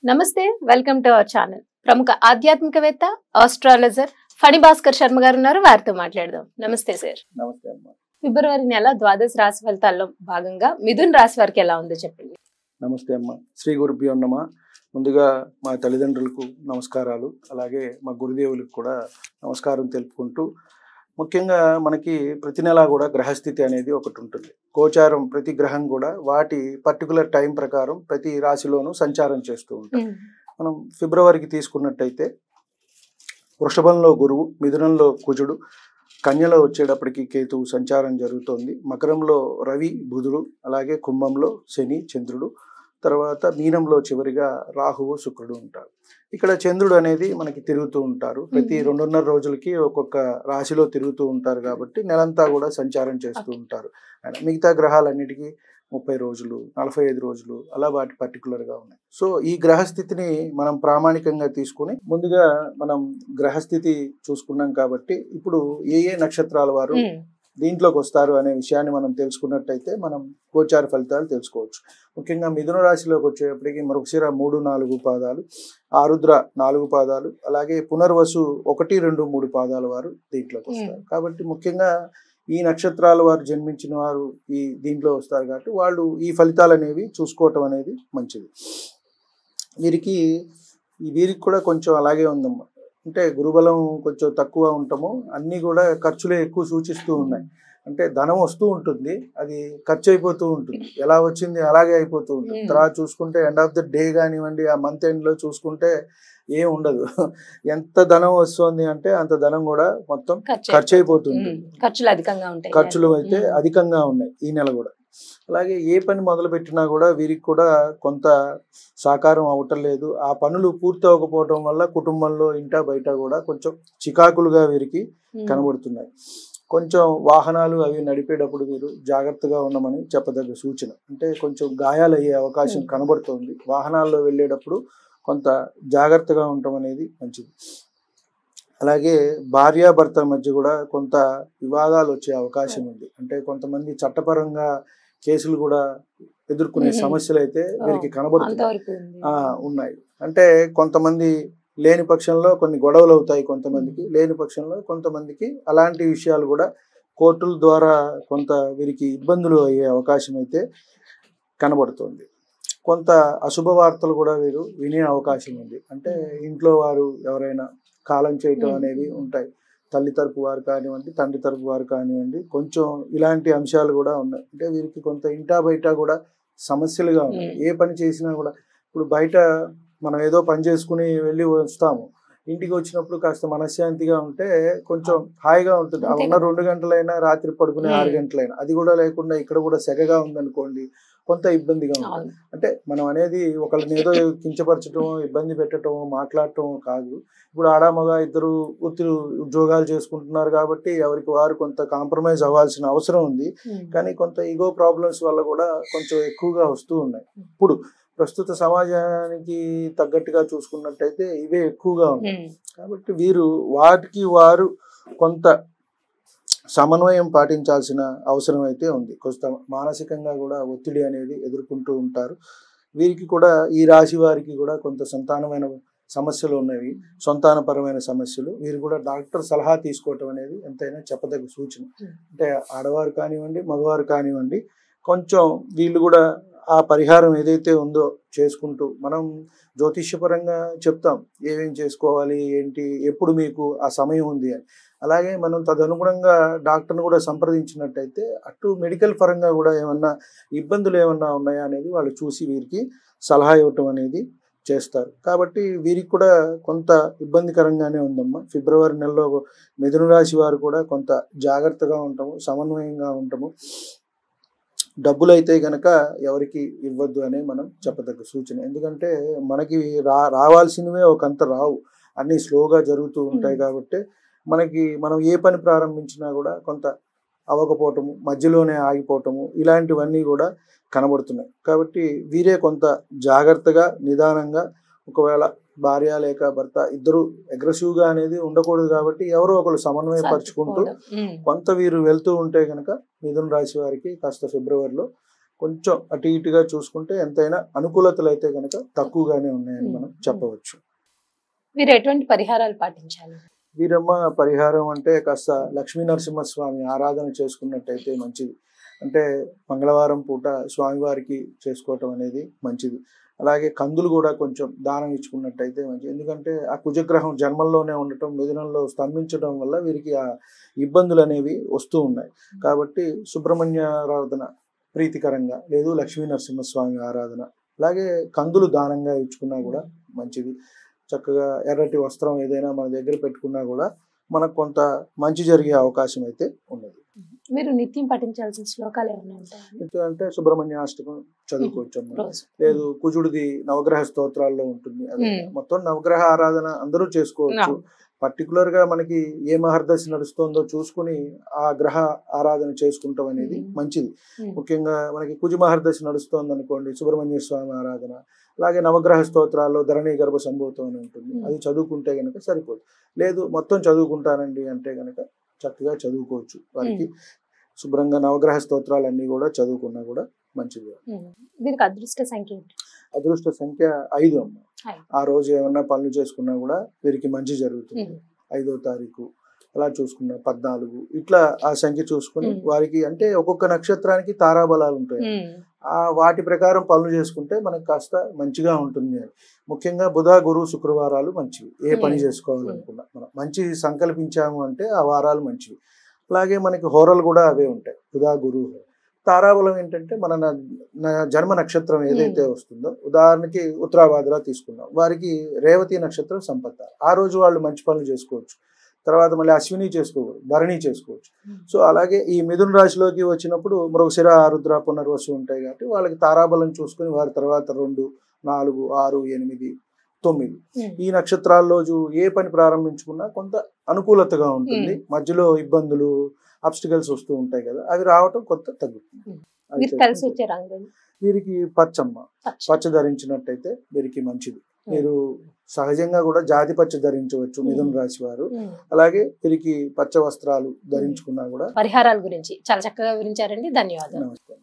నమస్తే, welcome to our channel. ప్రముఖ ఆధ్యాత్మికవేత్త, ఆస్ట్రాలజర్ ఫణి భాస్కర్ శర్మ గారు ఉన్నారు. వారితో మాట్లాడదాం. నమస్తే సార్. నమస్తే అమ్మా. ఫిబ్రవరి నెల ద్వాదశ రాశి ఫలితాల్లో భాగంగా మిథున్ రాశి వారికి ఎలా ఉందో చెప్పండి. నమస్తే అమ్మా. శ్రీ గురుభ్యో నమః. ముందుగా మా తల్లిదండ్రులకు నమస్కారాలు, అలాగే మా గురుదేవులకు కూడా నమస్కారం తెలుపుకుంటూ, ముఖ్యంగా మనకి ప్రతి నెల కూడా గ్రహస్థితి అనేది ఒకటి ఉంటుంది. గోచారం ప్రతి గ్రహం కూడా వాటి పర్టికులర్ టైం ప్రకారం ప్రతి రాశిలోనూ సంచారం చేస్తూ ఉంటాం. మనం ఫిబ్రవరికి తీసుకున్నట్టయితే వృషభంలో గురువు, మిథునంలో కుజుడు, కన్యలో వచ్చేటప్పటికి కేతువు సంచారం జరుగుతోంది. మకరంలో రవి, బుధుడు, అలాగే కుంభంలో శని, చంద్రుడు, తర్వాత మీనంలో చివరిగా రాహువు, శుక్రుడు ఉంటారు. ఇక్కడ చంద్రుడు అనేది మనకి తిరుగుతూ ఉంటారు. ప్రతి 2.5 రోజులకి ఒక్కొక్క రాశిలో తిరుగుతూ ఉంటారు కాబట్టి నెలంతా కూడా సంచారం చేస్తూ ఉంటారు. మిగతా గ్రహాలన్నిటికీ 30 రోజులు, 45 రోజులు అలా వాటి పర్టికులర్గా ఉన్నాయి. సో ఈ గ్రహస్థితిని మనం ప్రామాణికంగా తీసుకుని ముందుగా మనం గ్రహస్థితి చూసుకున్నాం కాబట్టి ఇప్పుడు ఏ నక్షత్రాల వారు దీంట్లోకి వస్తారు అనే విషయాన్ని మనం తెలుసుకున్నట్టయితే మనం గోచార ఫలితాలు తెలుసుకోవచ్చు. ముఖ్యంగా మిథున రాశిలోకి వచ్చేటప్పటికి మృగశిర 3, 4 పాదాలు, ఆరుద్ర 4 పాదాలు, అలాగే పునర్వసు 1, 2, 3 పాదాల వారు దీంట్లోకి వస్తారు. కాబట్టి ముఖ్యంగా ఈ నక్షత్రాల వారు జన్మించిన వారు ఈ దీంట్లో వస్తారు కాబట్టి వాళ్ళు ఈ ఫలితాలు అనేవి చూసుకోవటం అనేది మంచిది. వీరికి కూడా కొంచెం అలాగే ఉందమ్మా. అంటే గురుబలం కొంచెం తక్కువ ఉంటాము, అన్నీ కూడా ఖర్చులే ఎక్కువ సూచిస్తూ ఉన్నాయి. అంటే ధనం వస్తూ ఉంటుంది, అది ఖర్చు అయిపోతూ ఉంటుంది. ఎలా వచ్చింది అలాగే అయిపోతూ ఉంటుంది. తర్వాత చూసుకుంటే ఎండ్ ఆఫ్ ద డే కానివ్వండి, ఆ మంత్ ఎండ్లో చూసుకుంటే ఏం ఉండదు. ఎంత ధనం వస్తుంది అంటే అంత ధనం కూడా మొత్తం ఖర్చు అయిపోతుంది. ఖర్చులు అయితే అధికంగా ఉన్నాయి ఈ నెల కూడా. అలాగే ఏ పని మొదలు పెట్టినా కూడా వీరికి కూడా కొంత సాకారం అవటం లేదు. ఆ పనులు పూర్తి అవ్వకపోవటం వల్ల కుటుంబంలో ఇంట బయట కూడా కొంచెం చికాకులుగా వీరికి కనబడుతున్నాయి. కొంచెం వాహనాలు అవి నడిపేటప్పుడు మీరు జాగ్రత్తగా ఉండమని చెప్పదగ్గ సూచన. అంటే కొంచెం గాయాలు అయ్యే అవకాశం కనబడుతుంది. వాహనాల్లో వెళ్ళేటప్పుడు కొంత జాగ్రత్తగా ఉండటం అనేది మంచిది. అలాగే భార్యాభర్తల మధ్య కూడా కొంత వివాదాలు వచ్చే అవకాశం ఉంది. అంటే కొంతమంది చట్టపరంగా కేసులు కూడా ఎదుర్కొనే సమస్యలు అయితే వీరికి కనబడుతున్నాయి, ఉన్నాయి. అంటే కొంతమంది లేని పక్షంలో కొన్ని గొడవలు అవుతాయి, కొంతమందికి లేని పక్షంలో కొంతమందికి అలాంటి విషయాలు కూడా కోర్టుల ద్వారా కొంత వీరికి ఇబ్బందులు అయ్యే అవకాశం అయితే కనబడుతుంది. కొంత అశుభ వార్తలు కూడా వీరు వినే అవకాశం ఉంది. అంటే ఇంట్లో వారు ఎవరైనా కాలం చేయటం అనేవి ఉంటాయి. తల్లి తరపు వారు కానివ్వండి, తండ్రి తరపు వారు కానివ్వండి, కొంచెం ఇలాంటి అంశాలు కూడా ఉన్నాయి. అంటే వీరికి కొంత ఇంటా బయట కూడా సమస్యలుగా ఉన్నాయి. ఏ పని చేసినా కూడా ఇప్పుడు బయట మనం ఏదో పని చేసుకుని వెళ్ళి వస్తాము, ఇంటికి వచ్చినప్పుడు కాస్త మనశ్శాంతిగా ఉంటే కొంచెం హాయిగా ఉంటుంది. ఆ ఉన్న 2 గంటలైనా, రాత్రి పడుకునే 6 గంటలైనా, అది కూడా లేకుండా ఇక్కడ కూడా సెగగా ఉందనుకోండి, కొంత ఇబ్బందిగా ఉంటుంది. అంటే మనం అనేది ఒకళ్ళని ఏదో కించపరచటం, ఇబ్బంది పెట్టడం, మాట్లాడటం కాదు. ఇప్పుడు ఆడామగ ఇద్దరు ఉద్యోగాలు చేసుకుంటున్నారు కాబట్టి ఎవరికి వారు కొంత కాంప్రమైజ్ అవ్వాల్సిన అవసరం ఉంది. కానీ కొంత ఈగో ప్రాబ్లమ్స్ వల్ల కూడా కొంచెం ఎక్కువగా వస్తూ ఉన్నాయి. ఇప్పుడు ప్రస్తుత సమాజానికి తగ్గట్టుగా చూసుకున్నట్టయితే ఇవే ఎక్కువగా ఉన్నాయి. కాబట్టి వాటికి వారు కొంత సమన్వయం పాటించాల్సిన అవసరం అయితే ఉంది. కొంత మానసికంగా కూడా ఒత్తిడి అనేది ఎదుర్కొంటూ ఉంటారు. వీరికి కూడా ఈ రాశి వారికి కూడా కొంత సంతానమైన సమస్యలు ఉన్నవి, సంతానపరమైన సమస్యలు. వీరు కూడా డాక్టర్ సలహా తీసుకోవటం అనేది ఎంతైనా చెప్పదగ్గ సూచన. అంటే ఆడవారు కానివ్వండి, మగవారు కానివ్వండి, కొంచెం వీళ్ళు కూడా ఆ పరిహారం ఏదైతే ఉందో చేసుకుంటూ, మనం జ్యోతిష్యపరంగా చెప్తాం ఏమేం చేసుకోవాలి, ఏంటి, ఎప్పుడు మీకు ఆ సమయం ఉంది అని. అలాగే మనం తదనుగుణంగా డాక్టర్ని కూడా సంప్రదించినట్టయితే అటు మెడికల్ పరంగా కూడా ఏమన్నా ఇబ్బందులు ఏమన్నా ఉన్నాయా అనేది వాళ్ళు చూసి వీరికి సలహా ఇవ్వటం అనేది చేస్తారు. కాబట్టి వీరికి కూడా కొంత ఇబ్బందికరంగానే ఉందమ్మా. ఫిబ్రవరి నెలలో మిథున రాశి వారు కూడా కొంత జాగ్రత్తగా ఉంటాము, సమన్వయంగా ఉంటాము. డబ్బులు అయితే కనుక ఎవరికి ఇవ్వద్దు అనే మనం చెప్పదగ్గ సూచన. ఎందుకంటే మనకి రావాల్సినవే ఒకంత రావు, అన్నీ స్లోగా జరుగుతూ ఉంటాయి. కాబట్టి మనం ఏ పని ప్రారంభించినా కూడా కొంత అవ్వకపోవటము, మధ్యలోనే ఆగిపోవటము, ఇలాంటివన్నీ కూడా కనబడుతున్నాయి. కాబట్టి వీరే కొంత జాగ్రత్తగా, నిదానంగా, ఒకవేళ భార్య లేక భర్త ఇద్దరు అగ్రెసివ్గా అనేది ఉండకూడదు. కాబట్టి ఎవరో ఒకరు సమన్వయపరుచుకుంటూ కొంత వీరు వెళ్తూ ఉంటే కనుక మిథున రాశి వారికి కాస్త ఫిబ్రవరిలో కొంచెం అటు ఇటుగా చూసుకుంటే ఎంతైనా అనుకూలతలు అయితే కనుక తక్కువగానే ఉన్నాయని మనం చెప్పవచ్చు. మీరు ఎటువంటి పరిహారాలు పాటించాలి? వీరమ్మ పరిహారం అంటే కాస్త లక్ష్మీ నరసింహస్వామి ఆరాధన చేసుకున్నట్టయితే మంచిది. అంటే మంగళవారం పూట స్వామివారికి చేసుకోవటం అనేది మంచిది. అలాగే కందులు కూడా కొంచెం దానం ఇచ్చుకున్నట్టయితే మంచిది. ఎందుకంటే ఆ కుజగ్రహం జన్మల్లోనే ఉండటం, మిథునంలో స్తంభించడం వల్ల వీరికి ఆ ఇబ్బందులు అనేవి వస్తూ ఉన్నాయి. కాబట్టి సుబ్రహ్మణ్య ఆరాధన ప్రీతికరంగా, లేదు లక్ష్మీ నరసింహస్వామి ఆరాధన, అలాగే కందులు దానంగా ఇచ్చుకున్నా కూడా మంచిది. చక్కగా ఎర్రటి వస్త్రం ఏదైనా మన దగ్గర పెట్టుకున్నా కూడా మనకు కొంత మంచి జరిగే అవకాశం అయితే ఉన్నది. మీరు నిత్యం పఠించాల్సిన శ్లోకాలు ఏమైనా ఉంటాయి? అంటే సుబ్రహ్మణ్యాష్టకం చదువుకోవచ్చు, లేదు కుజుడిది నవగ్రహ స్తోత్రాల్లో ఉంటుంది. అదే మొత్తం నవగ్రహ ఆరాధన అందరూ చేసుకోవచ్చు. పర్టికులర్ గా మనకి ఏ మహర్దశి నడుస్తుందో చూసుకుని ఆ గ్రహ ఆరాధన చేసుకుంటాం అనేది మంచిది. ముఖ్యంగా మనకి కుజ మహర్దశి నడుస్తోంది అనుకోండి, సుబ్రహ్మణ్య స్వామి ఆరాధన, అలాగే నవగ్రహ స్తోత్రాల్లో ధరణి గర్భ సంభూతం అని ఉంటుంది, అది చదువుకుంటే గనక సరిపోదు. లేదు మొత్తం చదువుకుంటానండి అంటే గనక చక్కగా చదువుకోవచ్చు. వారికి శుభ్రంగా నవగ్రహ స్తోత్రాలన్నీ కూడా చదువుకున్నా కూడా మంచిది. దీనికి అదృష్ట సంఖ్య? అదృష్ట సంఖ్య 5 అమ్మ. ఆ రోజు ఏమన్నా పనులు చేసుకున్నా కూడా వీరికి మంచి జరుగుతుంది. 5వ తారీఖు అలా చూసుకున్నా 14 ఇట్లా ఆ సంఖ్య చూసుకుని వారికి, అంటే ఒక్కొక్క నక్షత్రానికి తారాబలాలు ఉంటాయి. ఆ వాటి ప్రకారం పనులు చేసుకుంటే మనకు కాస్త మంచిగా ఉంటుంది. ముఖ్యంగా బుధ గురు శుక్రవారాలు మంచివి. ఏ పని చేసుకోవాలనుకున్నా మనం మంచి సంకల్పించాము అంటే ఆ వారాలు మంచివి. అలాగే మనకి హోరలు కూడా అవే ఉంటాయి, బుధ గురు. తారాబలం ఏంటంటే మన జన్మ నక్షత్రం ఏదైతే వస్తుందో, ఉదాహరణకి ఉత్తరాభాద్ర తీసుకున్నాం, వారికి రేవతి నక్షత్రం సంపద, ఆ రోజు వాళ్ళు మంచి పనులు చేసుకోవచ్చు. తర్వాత మళ్ళీ అశ్విని చేసుకోవచ్చు, భరణి చేసుకోవచ్చు. సో అలాగే ఈ మిథున రాశిలోకి వచ్చినప్పుడు మృగశిర, ఆరుద్ర, పునర్వసు ఉంటాయి కాబట్టి వాళ్ళకి తారాబలం చూసుకుని వారి తర్వాత 2, 4, 6, 8, 9 ఈ నక్షత్రాల్లో ఏ పని ప్రారంభించుకున్నా కొంత అనుకూలతగా ఉంటుంది. మధ్యలో ఇబ్బందులు, అబ్స్టికల్స్ వస్తూ ఉంటాయి కదా, అవి రావటం కొంత తగ్గుతుంది. వీరికి పచ్చమ్మ, పచ్చ ధరించినట్టయితే వీరికి మంచిది. మీరు సహజంగా కూడా జాతి పచ్చ ధరించవచ్చు మిథున రాశి వారు. అలాగే వీరికి పచ్చ వస్త్రాలు ధరించుకున్నా కూడా. పరిహారాల గురించి చాలా చక్కగా వివరించారండి. ధన్యవాదాలు. నమస్తే.